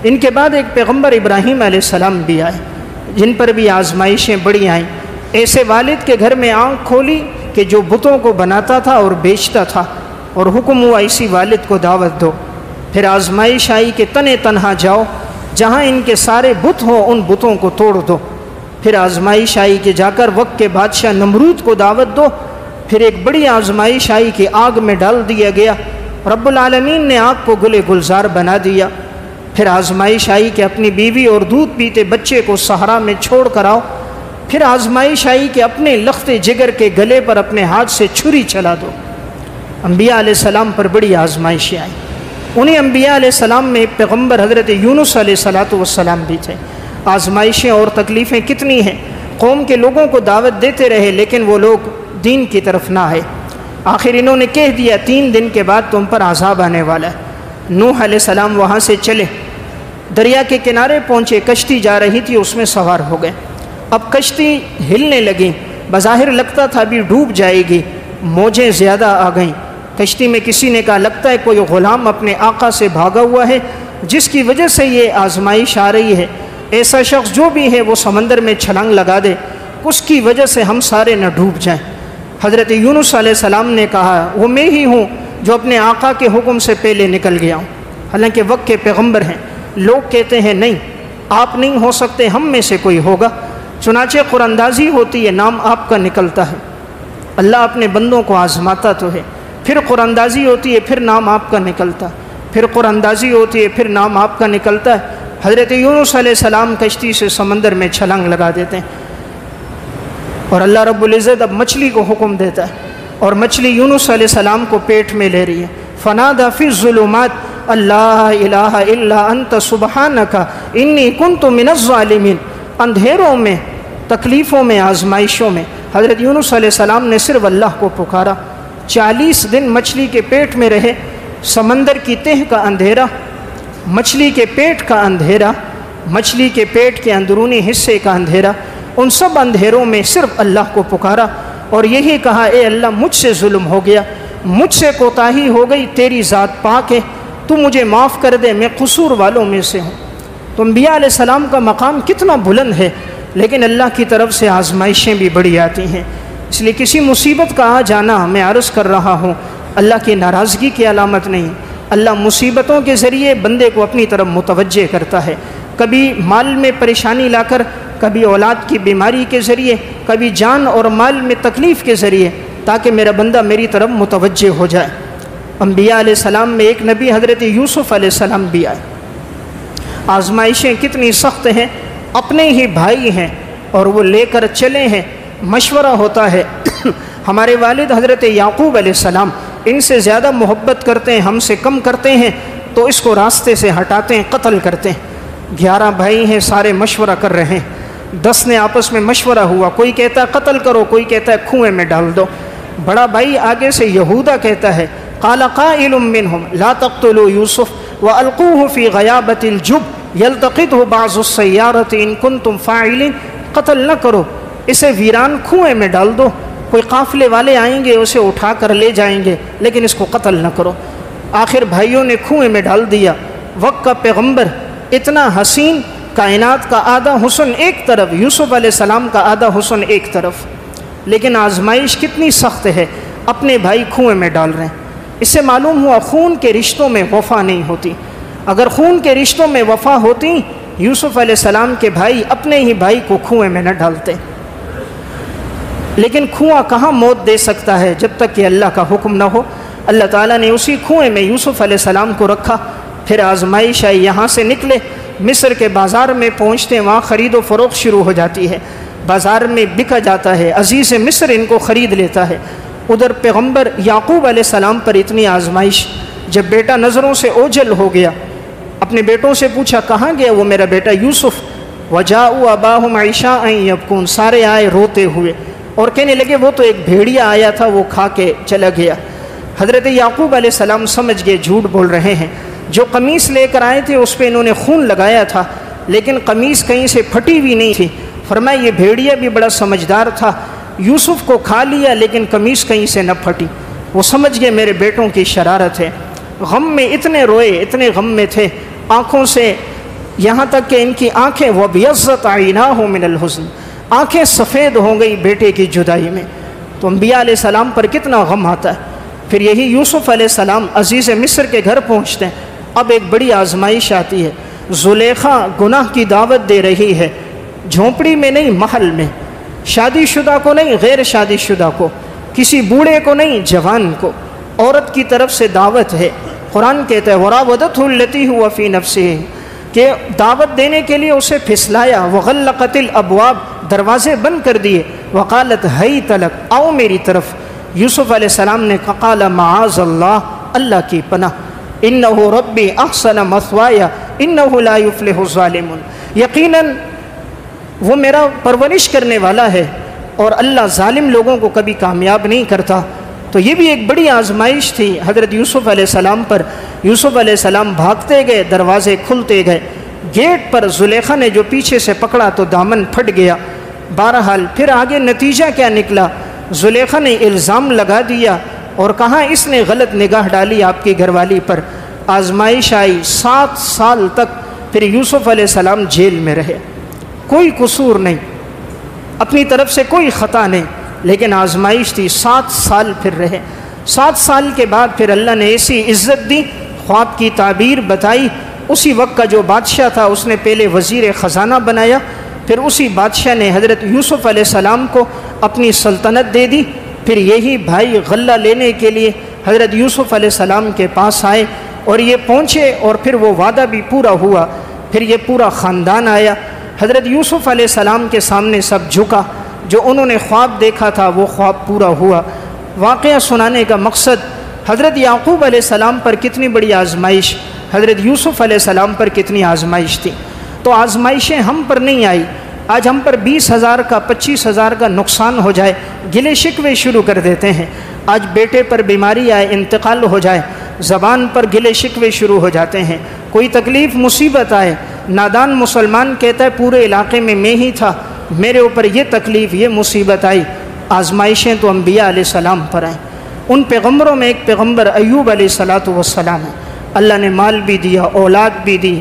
ان کے بعد ایک پیغمبر ابراہیم علیہ السلام بھی آئے جن پر بھی آزمائشیں بڑی آئیں۔ ایسے والد کے گھر میں آنکھ کھولی کہ جو بتوں کو بناتا تھا اور بیچتا تھا، اور حکم ہوا اسی والد کو دعوت دو۔ پھر آزمائش آئی کہ تنے تنہا جاؤ، جہاں ان کے سارے بت ہوں ان بتوں کو توڑ دو۔ پھر آزمائش آئی کہ جا کر وقت کے بادشاہ نمرود کو دعوت دو۔ پھر ایک بڑی آزمائش آئی کہ آگ میں ڈال دیا گیا، رب العالمین نے آگ کو گلے گلزار بنا دیا۔ پھر آزمائش آئی کہ اپنی بیوی اور دودھ پیتے بچے کو صحرا میں چھوڑ کر آؤ۔ پھر آزمائش آئی کہ اپنے لخت جگر کے گلے پر اپنے ہاتھ سے چھری چلا دو۔ انبیاء علیہ السلام پر بڑی آزمائشیں آئیں۔ انہیں انبیاء علیہ السلام میں پیغمبر حضرت یونس علیہ السلام بھی تھے۔ آزمائشیں اور تکلیفیں کتنی ہیں، قوم کے لوگوں کو دعوت دیتے رہے لیکن وہ لوگ دین کی طرف نہ آئے۔ آخر انہوں نے کہہ دیا 3 دن کے بعد تم پر عذاب آنے والا ہے۔ نوح علیہ السلام وہاں سے چلے، دریا کے کنارے پہنچے، کشتی جا رہی تھی، اس میں سوار ہو گئے۔ اب کشتی ہلنے لگی، بظاہر لگتا تھا ابھی ڈوب جائے گی، موجیں زیادہ آ گئیں۔ کشتی میں کسی نے کہا لگتا ہے کوئی غلام اپنے آقا سے بھاگا ہوا ہے جس کی وجہ سے یہ آزمائش آ رہی ہے، ایسا شخص جو بھی ہے وہ سمندر میں چھلانگ لگا دے، اس کی وجہ سے ہم سارے نہ ڈوب جائیں۔ حضرت یونس علیہ السلام نے کہا وہ میں ہی ہوں جو اپنے آقا کے حکم سے پہلے نکل گیا ہوں، حالانکہ وقت کے پیغمبر ہیں۔ لوگ کہتے ہیں نہیں آپ نہیں ہو سکتے، ہم میں سے کوئی ہوگا۔ چنانچہ قرآن اندازی ہوتی ہے، نام آپ کا نکلتا ہے۔ اللہ اپنے بندوں کو آزماتا تو ہے، پھر قرآن اندازی ہوتی ہے، پھر نام آپ کا نکلتا ہے، پھر قرآن اندازی ہوتی ہے، پھر نام آپ کا نکلتا ہے۔ حضرت یونس علیہ السلام کشتی سے سمندر میں چھلانگ لگا دیتے ہیں، اور اللہ رب العزت اب مچھلی کو حکم دیتا ہے، اور مچھلی یونس علیہ السلام کو پیٹ میں لے رہی ہے۔ فنادى في الظلمات اللہ الہ الا انت سبحانک انی کنت من الظالمین۔ اندھیروں میں، تکلیفوں میں، آزمائشوں میں حضرت یونس علیہ السلام نے صرف اللہ کو پکارا۔ 40 دن مچھلی کے پیٹ میں رہے، سمندر کی تہ کا اندھیرا، مچھلی کے پیٹ کا اندھیرا، مچھلی کے پیٹ کے اندرونی حصے کا اندھیرا، ان سب اندھیروں میں صرف اللہ کو پکارا اور یہی کہا اے اللہ مجھ سے ظلم ہو گیا، مجھ سے کوتاہی ہو گئی، تیری ذات پاک ہے، تو مجھے معاف کر دے، میں قصور والوں میں سے ہوں۔ تو انبیاء علیہ السلام کا مقام کتنا بلند ہے، لیکن اللہ کی طرف سے آزمائشیں بھی بڑی آتی ہیں۔ اس لیے کسی مصیبت کا آ جانا، میں عرض کر رہا ہوں، اللہ کی ناراضگی کی علامت نہیں۔ اللہ مصیبتوں کے ذریعے بندے کو اپنی طرف متوجہ کرتا ہے، کبھی مال میں پریشانی لا کر، کبھی اولاد کی بیماری کے ذریعے، کبھی جان اور مال میں تکلیف کے ذریعے، تاکہ میرا بندہ میری طرف متوجہ ہو جائے۔ انبیاء علیہ السلام میں ایک نبی حضرت یوسف علیہ السلام بھی آئے۔ آزمائشیں کتنی سخت ہیں، اپنے ہی بھائی ہیں اور وہ لے کر چلے ہیں، مشورہ ہوتا ہے۔ ہمارے والد حضرت یعقوب علیہ السلام ان سے زیادہ محبت کرتے ہیں، ہم سے کم کرتے ہیں، تو اس کو راستے سے ہٹاتے ہیں، قتل کرتے ہیں۔ 11 بھائی ہیں، سارے مشورہ کر رہے ہیں، 10 نے آپس میں مشورہ ہوا، کوئی کہتا ہے قتل کرو، کوئی کہتا ہے کنویں میں ڈال دو۔ بڑا بھائی آگے سے یہودا کہتا ہے قال قائل منهم لا تقتلوا يوسف والقوه في غيابة الجب يلتقطه بعض السيارة ان كنتم فاعلين۔ قتل نہ کرو، اسے ویران کنویں میں ڈال دو، کوئی قافلے والے آئیں گے اسے اٹھا کر لے جائیں گے، لیکن اس کو قتل نہ کرو۔ آخر بھائیوں نے کنویں میں ڈال دیا۔ وقت کا پیغمبر اتنا حسین، کائنات کا آدھا حسن ایک طرف، یوسف علیہ السلام کا آدھا حسن ایک طرف، لیکن آزمائش کتنی سخت ہے، اپنے بھائی کنویں میں ڈال رہے ہیں۔ اس سے معلوم ہوا خون کے رشتوں میں وفا نہیں ہوتی۔ اگر خون کے رشتوں میں وفا ہوتی، یوسف علیہ السلام کے بھائی اپنے ہی بھائی کو کنویں میں نہ ڈالتے۔ لیکن کنواں کہاں موت دے سکتا ہے جب تک کہ اللہ کا حکم نہ ہو۔ اللہ تعالیٰ نے اسی کنویں میں یوسف علیہ السلام کو رکھا۔ پھر آزمائش آئی، یہاں سے نکلے، مصر کے بازار میں پہنچتے، وہاں خرید و فروخت شروع ہو جاتی ہے، بازار میں بکا جاتا ہے، عزیز مصر ان کو خرید لیتا ہے۔ ادھر پیغمبر یعقوب علیہ السلام پر اتنی آزمائش، جب بیٹا نظروں سے اوجھل ہو گیا، اپنے بیٹوں سے پوچھا کہاں گیا وہ میرا بیٹا یوسف؟ وجاءوا اباہم عشاء یبکون، سارے آئے روتے ہوئے اور کہنے لگے وہ تو ایک بھیڑیا آیا تھا، وہ کھا کے چلا گیا۔ حضرت یعقوب علیہ السلام سمجھ گئے جھوٹ بول رہے ہیں۔ جو قمیص لے کر آئے تھے اس پہ انہوں نے خون لگایا تھا، لیکن قمیص کہیں سے پھٹی ہوئی نہیں تھی۔ فرمایا یہ بھیڑیا بھی بڑا سمجھدار تھا، یوسف کو کھا لیا لیکن قمیص کہیں سے نہ پھٹی۔ وہ سمجھ گئے میرے بیٹوں کی شرارت ہے۔ غم میں اتنے روئے، اتنے غم میں تھے، آنکھوں سے یہاں تک کہ ان کی آنکھیں وَبْيَضَّتْ عَيْنَاهُ مِنَ الْحُزْنِ، آنکھیں سفید ہو گئی بیٹے کی جدائی میں۔ تو انبیاء علیہ السلام پر کتنا غم آتا ہے۔ پھر یہی یوسف علیہ السلام عزیز مصر کے گھر پہنچتے ہیں۔ اب ایک بڑی آزمائش آتی ہے۔ زلیخا گناہ کی دعوت دے رہی ہے، جھونپڑی میں نہیں، محل میں، شادی شدہ کو نہیں، غیر شادی شدہ کو، کسی بوڑھے کو نہیں، جوان کو، عورت کی طرف سے دعوت ہے۔ قرآن کہتا ہے وراودته التي هو في نفسه، کہ دعوت دینے کے لیے اسے پھسلایا، وغلقت الابواب، دروازے بند کر دیے، وقالت ہیت لک، آؤ میری طرف۔ یوسف علیہ السلام نے کہا قال معاذ اللہ، اللہ کی پناہ، انہ ربی احسن مثوایا انہ لا یفلح الظالمون، یقیناً وہ میرا پرورش کرنے والا ہے اور اللہ ظالم لوگوں کو کبھی کامیاب نہیں کرتا۔ تو یہ بھی ایک بڑی آزمائش تھی حضرت یوسف علیہ السلام پر۔ یوسف علیہ السلام بھاگتے گئے، دروازے کھلتے گئے، گیٹ پر زلیخا نے جو پیچھے سے پکڑا تو دامن پھٹ گیا۔ بہرحال پھر آگے نتیجہ کیا نکلا؟ زلیخا نے الزام لگا دیا اور کہا اس نے غلط نگاہ ڈالی آپ کی گھر والی پر۔ آزمائش آئی، 7 سال تک پھر یوسف علیہ السلام جیل میں رہے، کوئی قصور نہیں، اپنی طرف سے کوئی خطا نہیں، لیکن آزمائش تھی، 7 سال پھر رہے۔ 7 سال کے بعد پھر اللہ نے ایسی عزت دی، خواب کی تعبیر بتائی۔ اسی وقت کا جو بادشاہ تھا اس نے پہلے وزیر خزانہ بنایا، پھر اسی بادشاہ نے حضرت یوسف علیہ السلام کو اپنی سلطنت دے دی۔ پھر یہی بھائی غلہ لینے کے لیے حضرت یوسف علیہ السلام کے پاس آئے اور یہ پہنچے، اور پھر وہ وعدہ بھی پورا ہوا۔ پھر یہ پورا خاندان آیا، حضرت یوسف علیہ السلام کے سامنے سب جھکا، جو انہوں نے خواب دیکھا تھا وہ خواب پورا ہوا۔ واقعہ سنانے کا مقصد حضرت یعقوب علیہ السلام پر کتنی بڑی آزمائش، حضرت یوسف علیہ السلام پر کتنی آزمائش تھی۔ تو آزمائشیں ہم پر نہیں آئی۔ آج ہم پر 20,000 کا 25,000 کا نقصان ہو جائے، گلے شکوے شروع کر دیتے ہیں۔ آج بیٹے پر بیماری آئے، انتقال ہو جائے، زبان پر گلے شکوے شروع ہو جاتے ہیں۔ کوئی تکلیف مصیبت آئے، نادان مسلمان کہتا ہے پورے علاقے میں ہی تھا، میرے اوپر یہ تکلیف، یہ مصیبت آئی۔ آزمائشیں تو انبیاء علیہ السلام پر آئیں۔ ان پیغمبروں میں ایک پیغمبر ایوب علیہ السلام ہے، اللہ نے مال بھی دیا، اولاد بھی دی۔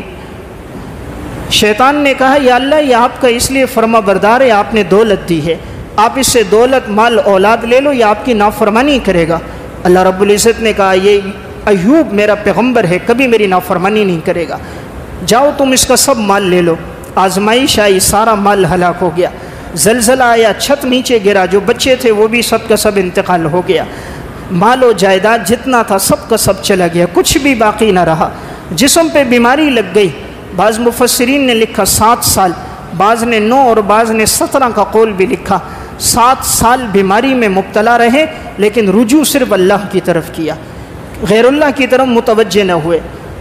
شیطان نے کہا یا اللہ یہ آپ کا اس لیے فرما بردار ہے، آپ نے دولت دی ہے، آپ اس سے دولت مال اولاد لے لو، یہ آپ کی نافرمانی کرے گا۔ اللہ رب العزت نے کہا یہ ایوب میرا پیغمبر ہے، کبھی میری نافرمانی نہیں کرے گا، جاؤ تم اس کا سب مال لے لو۔ آزمائش آئی، سارا مال ہلاک ہو گیا۔ زلزلہ آیا، چھت نیچے گرا، جو بچے تھے وہ بھی سب کا سب انتقال ہو گیا۔ مال و جائیداد جتنا تھا سب کا سب چلا گیا، کچھ بھی باقی نہ رہا۔ جسم پہ بیماری لگ گئی، بعض مفسرین نے لکھا 7 سال، بعض نے 9 اور بعض نے 17 کا قول بھی لکھا۔ 7 سال بیماری میں مبتلا رہے، لیکن رجوع صرف اللہ کی طرف کیا، غیر اللہ کی طرف متوجہ نہ ہوئے۔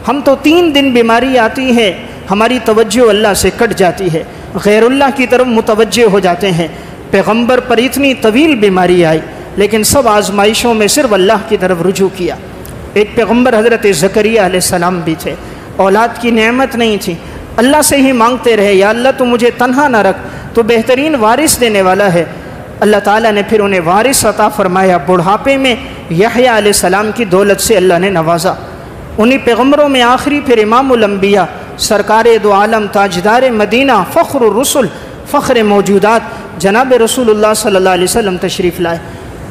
ہم تو 3 دن بیماری آتی ہے، ہماری توجہ اللہ سے کٹ جاتی ہے، غیر اللہ کی طرف متوجہ ہو جاتے ہیں۔ پیغمبر پر اتنی طویل بیماری آئی، لیکن سب آزمائشوں میں صرف اللہ کی طرف رجوع کیا۔ ایک پیغمبر حضرت زکریا علیہ السلام بھی تھے، اولاد کی نعمت نہیں تھی، اللہ سے ہی مانگتے رہے یا اللہ تو مجھے تنہا نہ رکھ، تو بہترین وارث دینے والا ہے۔ اللہ تعالیٰ نے پھر انہیں وارث عطا فرمایا۔ بڑھاپے میں یحییٰ علیہ السلام کی دولت سے اللہ نے نوازا۔ انہی پیغمبروں میں آخری پھر امام الانبیاء، سرکار دو عالم، تاجدار مدینہ، فخر الرسل، فخر موجودات، جناب رسول اللہ صلی اللہ علیہ وسلم تشریف لائے۔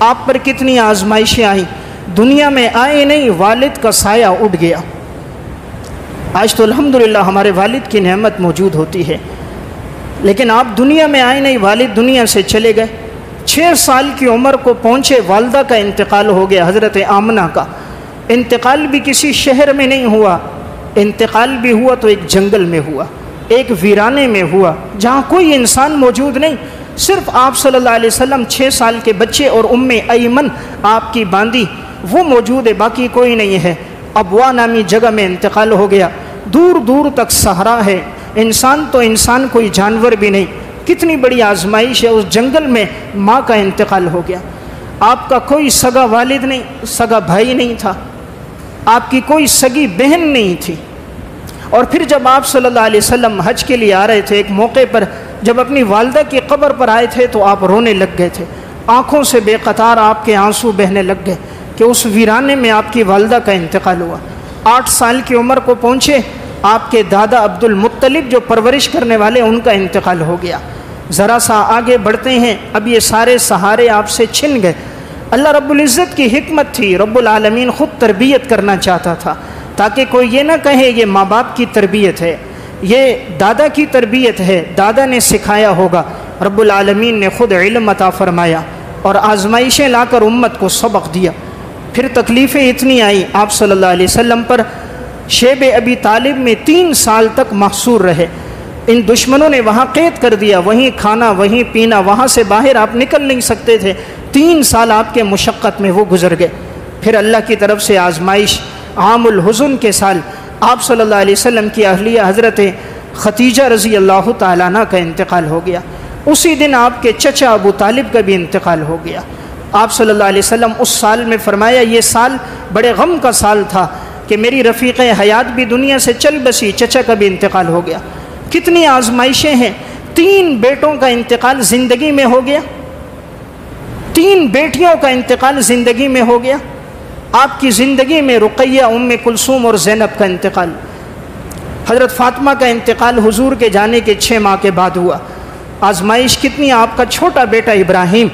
آپ پر کتنی آزمائشیں آئیں، دنیا میں آئے نہیں، والد کا سایہ اٹھ گیا۔ آج تو الحمدللہ ہمارے والد کی نعمت موجود ہوتی ہے، لیکن آپ دنیا میں آئے نہیں، والد دنیا سے چلے گئے۔ 6 سال کی عمر کو پہنچے، والدہ کا انتقال ہو گیا، حضرت آمنہ کا۔ انتقال بھی کسی شہر میں نہیں ہوا، انتقال بھی ہوا تو ایک جنگل میں ہوا، ایک ویرانے میں ہوا، جہاں کوئی انسان موجود نہیں، صرف آپ صلی اللہ علیہ وسلم، 6 سال کے بچے اور ایمن آپ کی باندی، وہ موجود ہے، باقی کوئی نہیں ہے۔ ابوا نامی جگہ میں انتقال ہو گیا، دور دور تک صحرا ہے، انسان تو انسان، کوئی جانور بھی نہیں۔ کتنی بڑی آزمائش ہے، اس جنگل میں ماں کا انتقال ہو گیا۔ آپ کا کوئی سگا والد نہیں، سگا بھائی نہیں تھا، آپ کی کوئی سگی بہن نہیں تھی۔ اور پھر جب آپ صلی اللہ علیہ وسلم حج کے لیے آ رہے تھے، ایک موقع پر جب اپنی والدہ کی قبر پر آئے تھے تو آپ رونے لگ گئے تھے، آنکھوں سے بے قطار آپ کے آنسو بہنے لگ گئے کہ اس ویرانے میں آپ کی والدہ کا انتقال ہوا۔ 8 سال کی عمر کو پہنچے، آپ کے دادا عبد المطلب جو پرورش کرنے والے ان کا انتقال ہو گیا۔ ذرا سا آگے بڑھتے ہیں، اب یہ سارے سہارے آپ سے چھن گئے۔ اللہ رب العزت کی حکمت تھی، رب العالمین خود تربیت کرنا چاہتا تھا تاکہ کوئی یہ نہ کہے یہ ماں باپ کی تربیت ہے، یہ دادا کی تربیت ہے، دادا نے سکھایا ہوگا۔ رب العالمین نے خود علم عطا فرمایا اور آزمائشیں لا کر امت کو سبق دیا۔ پھر تکلیفیں اتنی آئیں آپ صلی اللہ علیہ وسلم پر، شیب ابی طالب میں 3 سال تک محصور رہے۔ ان دشمنوں نے وہاں قید کر دیا، وہیں کھانا وہیں پینا، وہاں سے باہر آپ نکل نہیں سکتے تھے۔ 3 سال آپ کے مشقت میں وہ گزر گئے۔ پھر اللہ کی طرف سے آزمائش، عام الحزن کے سال آپ صلی اللہ علیہ وسلم کی اہلیہ حضرت ختیجہ رضی اللہ تعالیٰ عنہ کا انتقال ہو گیا۔ اسی دن آپ کے چچا ابو طالب کا بھی انتقال ہو گیا۔ آپ صلی اللہ علیہ وسلم اس سال میں فرمایا یہ سال بڑے غم کا سال تھا کہ میری رفیق حیات بھی دنیا سے چل بسی، چچا کا بھی انتقال ہو گیا۔ کتنی آزمائشیں ہیں، 3 بیٹوں کا انتقال زندگی میں ہو گیا، 3 بیٹیوں کا انتقال زندگی میں ہو گیا۔ آپ کی زندگی میں رقیہ، ام کلثوم اور زینب کا انتقال، حضرت فاطمہ کا انتقال حضور کے جانے کے 6 ماہ کے بعد ہوا۔ آزمائش کتنی، آپ کا چھوٹا بیٹا ابراہیم،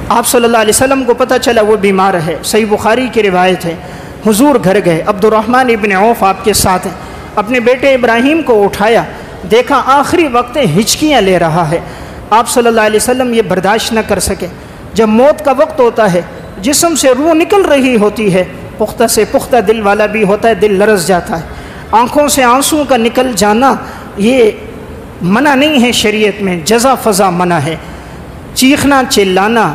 آپ صلی اللہ علیہ وسلم کو پتہ چلا وہ بیمار ہے، صحیح بخاری کی روایت ہے، حضور گھر گئے، عبد الرحمن ابن عوف آپ کے ساتھ ہیں، اپنے بیٹے ابراہیم کو اٹھایا، دیکھا آخری وقت ہچکیاں لے رہا ہے۔ آپ صلی اللہ علیہ وسلم یہ برداشت نہ کر سکے۔ جب موت کا وقت ہوتا ہے، جسم سے روح نکل رہی ہوتی ہے، پختہ سے پختہ دل والا بھی ہوتا ہے، دل لرز جاتا ہے، آنکھوں سے آنسوں کا نکل جانا یہ منع نہیں ہے، شریعت میں جزا فضا منع ہے، چیخنا چلانا،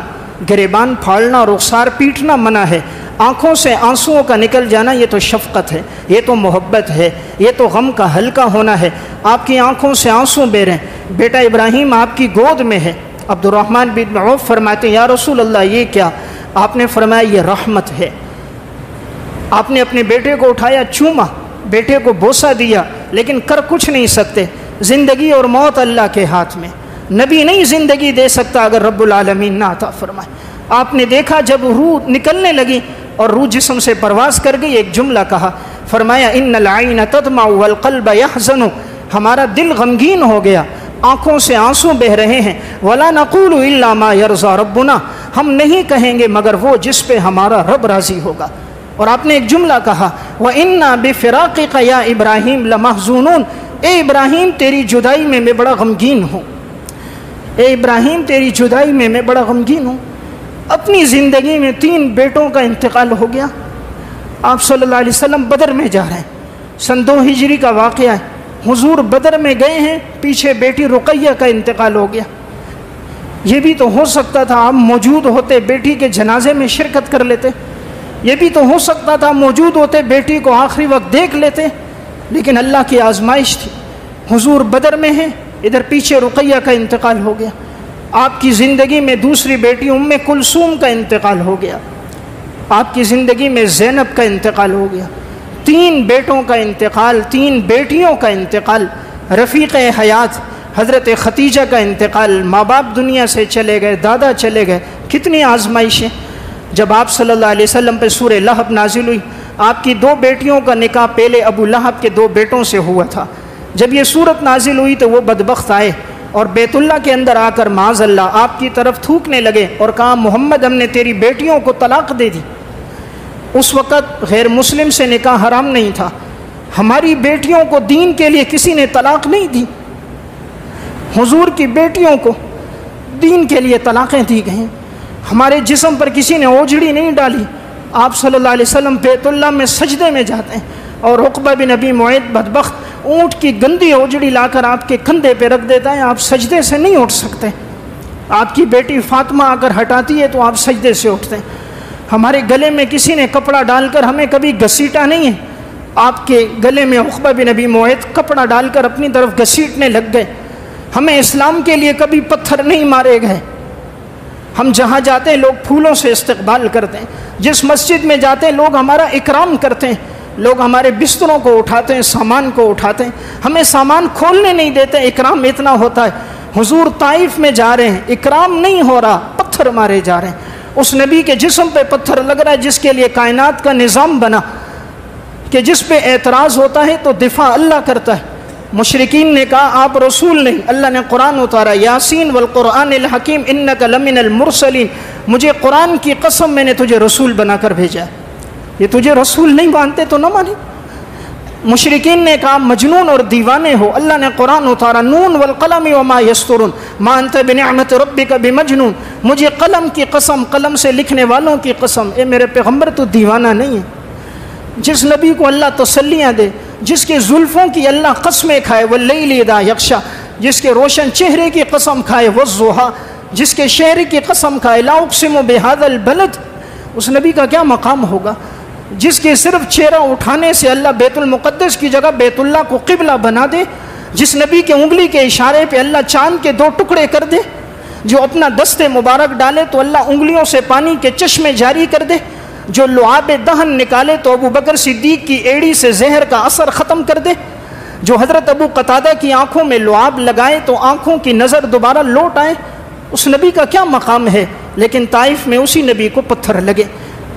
گریبان پھاڑنا، رخسار پیٹنا منع ہے، آنکھوں سے آنسوؤں کا نکل جانا یہ تو شفقت ہے، یہ تو محبت ہے، یہ تو غم کا ہلکا ہونا ہے۔ آپ کی آنکھوں سے آنسو بہ رہے ہیں، بیٹا ابراہیم آپ کی گود میں ہے۔ عبد الرحمن بن عوف فرماتے ہیں یا رسول اللہ یہ کیا؟ آپ نے فرمایا یہ رحمت ہے۔ آپ نے اپنے بیٹے کو اٹھایا، چوما، بیٹے کو بوسہ دیا، لیکن کر کچھ نہیں سکتے، زندگی اور موت اللہ کے ہاتھ میں، نبی نہیں زندگی دے سکتا اگر رب العالمین نہ عطا فرمائے۔ آپ نے دیکھا جب روح نکلنے لگی اور روح جسم سے پرواز کر گئی، ایک جملہ کہا، فرمایا ان العین تدمع والقلب یحزن، ہمارا دل غمگین ہو گیا، آنکھوں سے آنسو بہ رہے ہیں، ولا نقول الا ما يرضى ربنا، ہم نہیں کہیں گے مگر وہ جس پہ ہمارا رب راضی ہوگا۔ اور آپ نے ایک جملہ کہا وَإِنَّا بِفِرَاقِكَ يَا إِبْرَاهِيمُ لَمَحْزُونُونَ، اے ابراہیم تیری جدائی میں بڑا غمگین ہوں، اے ابراہیم تیری جدائی میں بڑا غمگین ہوں۔ اپنی زندگی میں 3 بیٹوں کا انتقال ہو گیا۔ آپ صلی اللہ علیہ وسلم بدر میں جا رہے ہیں، سن 2 ہجری کا واقعہ ہے، حضور بدر میں گئے ہیں، پیچھے بیٹی رقیہ کا انتقال ہو گیا۔ یہ بھی تو ہو سکتا تھا آپ موجود ہوتے بیٹی کے جنازے میں شرکت کر لیتے، یہ بھی تو ہو سکتا تھا موجود ہوتے بیٹی کو آخری وقت دیکھ لیتے، لیکن اللہ کی آزمائش تھی۔ حضور بدر میں ہیں، ادھر پیچھے رقیہ کا انتقال ہو گیا۔ آپ کی زندگی میں دوسری بیٹی ام کلثوم کا انتقال ہو گیا، آپ کی زندگی میں زینب کا انتقال ہو گیا۔ 3 بیٹوں کا انتقال، 3 بیٹیوں کا انتقال، رفیق حیات حضرت ختیجہ کا انتقال، ماں باپ دنیا سے چلے گئے، دادا چلے گئے، کتنی آزمائشیں۔ جب آپ صلی اللہ علیہ وسلم پہ سورہ لہب نازل ہوئی، آپ کی 2 بیٹیوں کا نکاح پہلے ابو لہب کے 2 بیٹوں سے ہوا تھا۔ جب یہ صورت نازل ہوئی تو وہ بدبخت آئے اور بیت اللہ کے اندر آ کر معاذ اللہ آپ کی طرف تھوکنے لگے اور کہا محمد ہم نے تیری بیٹیوں کو طلاق دے دی۔ اس وقت غیر مسلم سے نکاح حرام نہیں تھا، ہماری بیٹیوں کو دین کے لیے کسی نے طلاق نہیں دی، حضور کی بیٹیوں کو دین کے لیے طلاقیں دی گئیں، ہمارے جسم پر کسی نے اوجھڑی نہیں ڈالی۔ آپ صلی اللہ علیہ وسلم بیت اللہ میں سجدے میں جاتے ہیں اور عقبہ بن ابی معیط بدبخت اونٹ کی گندی اوجڑی لا کر آپ کے کندھے پہ رکھ دیتا ہے، آپ سجدے سے نہیں اٹھ سکتے۔ آپ کی بیٹی فاطمہ آ کر ہٹاتی ہے تو آپ سجدے سے اٹھتے ہیں۔ ہمارے گلے میں کسی نے کپڑا ڈال کر ہمیں کبھی گھسیٹا نہیں ہے، آپ کے گلے میں عقبہ بن ابی معیط کپڑا ڈال کر اپنی طرف گھسیٹنے لگ گئے۔ ہمیں اسلام کے لیے کبھی پتھر نہیں مارے گئے، ہم جہاں جاتے ہیں لوگ پھولوں سے استقبال کرتے ہیں، جس مسجد میں جاتے ہیں لوگ ہمارا اکرام کرتے ہیں، لوگ ہمارے بستروں کو اٹھاتے ہیں، سامان کو اٹھاتے ہیں، ہمیں سامان کھولنے نہیں دیتے، اکرام اتنا ہوتا ہے۔ حضور طائف میں جا رہے ہیں، اکرام نہیں ہو رہا، پتھر مارے جا رہے ہیں۔ اس نبی کے جسم پہ پتھر لگ رہا ہے جس کے لیے کائنات کا نظام بنا کہ جس پہ اعتراض ہوتا ہے تو دفاع اللہ کرتا ہے۔ مشرکین نے کہا آپ رسول نہیں، اللہ نے قرآن اتارا، یاسین والقرآن الحکیم انک لمن المرسلین، مجھے قرآن کی قسم میں نے تجھے رسول بنا کر بھیجا ہے۔ یہ تجھے رسول نہیں مانتے تو نہ مانے۔ مشرکین نے کہا مجنون اور دیوانے ہو، اللہ نے قرآن اتارا، نون والقلم وما یسطرون ما انت بنعمت ربک بمجنون، مجھے قلم کی قسم، قلم سے لکھنے والوں کی قسم، اے میرے پیغمبر تو دیوانہ نہیں ہے۔ جس نبی کو اللہ تسلیاں دے، جس کے زلفوں کی اللہ قسمیں کھائے، واللیل اذا یغشی، جس کے روشن چہرے کی قسم کھائے، والضحیٰ، جس کے شہر کی قسم کھائے، لا اقسم بہذا البلد، اس نبی کا کیا مقام ہوگا؟ جس کے صرف چہرہ اٹھانے سے اللہ بیت المقدس کی جگہ بیت اللہ کو قبلہ بنا دے، جس نبی کے انگلی کے اشارے پہ اللہ چاند کے 2 ٹکڑے کر دے، جو اپنا دست مبارک ڈالے تو اللہ انگلیوں سے پانی کے چشمے جاری کر دے، جو لعاب دہن نکالے تو ابو بکر صدیق کی ایڑی سے زہر کا اثر ختم کر دے، جو حضرت ابو قتادہ کی آنکھوں میں لعاب لگائے تو آنکھوں کی نظر دوبارہ لوٹ آئے، اس نبی کا کیا مقام ہے؟ لیکن طائف میں اسی نبی کو پتھر لگے۔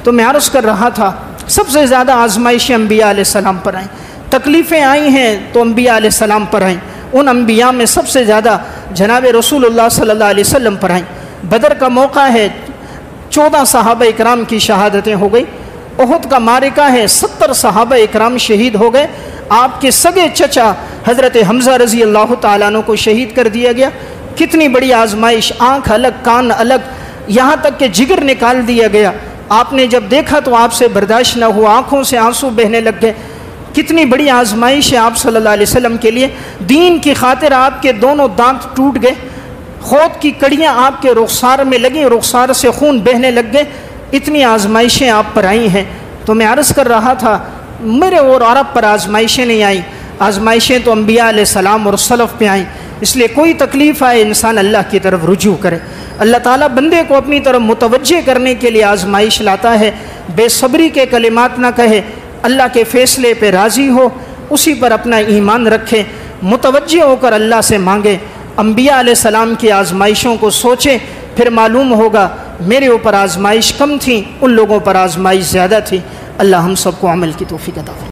تو میں عرض کر رہا تھا سب سے زیادہ آزمائشیں انبیاء علیہ السلام پر آئیں، تکلیفیں آئی ہیں تو انبیاء علیہ السلام پر آئیں، ان انبیاء میں سب سے زیادہ جناب رسول اللہ صلی اللہ علیہ وسلم پر آئیں۔ بدر کا موقع ہے، 14 صحابہ اکرام کی شہادتیں ہو گئی۔ احد کا معرکہ ہے، 70 صحابہ اکرام شہید ہو گئے۔ آپ کے سگے چچا حضرت حمزہ رضی اللہ تعالیٰ عنہ کو شہید کر دیا گیا۔ کتنی بڑی آزمائش، آنکھ الگ کان الگ، یہاں تک کہ جگر نکال دیا گیا۔ آپ نے جب دیکھا تو آپ سے برداشت نہ ہوا، آنکھوں سے آنسو بہنے لگ گئے۔ کتنی بڑی آزمائش ہے آپ صلی اللہ علیہ وسلم کے لیے۔ دین کی خاطر آپ کے دونوں دانت ٹوٹ گئے، خود کی کڑیاں آپ کے رخسار میں لگیں، رخسار سے خون بہنے لگ گئے۔ اتنی آزمائشیں آپ پر آئی ہیں۔ تو میں عرض کر رہا تھا میرے اور عرب پر آزمائشیں نہیں آئیں، آزمائشیں تو انبیاء علیہ السلام اور سلف پہ آئیں۔ اس لیے کوئی تکلیف آئے انسان اللہ کی طرف رجوع کرے۔ اللہ تعالیٰ بندے کو اپنی طرف متوجہ کرنے کے لیے آزمائش لاتا ہے۔ بے صبری کے کلمات نہ کہے، اللہ کے فیصلے پہ راضی ہو، اسی پر اپنا ایمان رکھے، متوجہ ہو کر اللہ سے مانگے۔ انبیاء علیہ السلام کی آزمائشوں کو سوچیں، پھر معلوم ہوگا میرے اوپر آزمائش کم تھی، ان لوگوں پر آزمائش زیادہ تھی۔ اللہ ہم سب کو عمل کی توفیق عطا فرمائے۔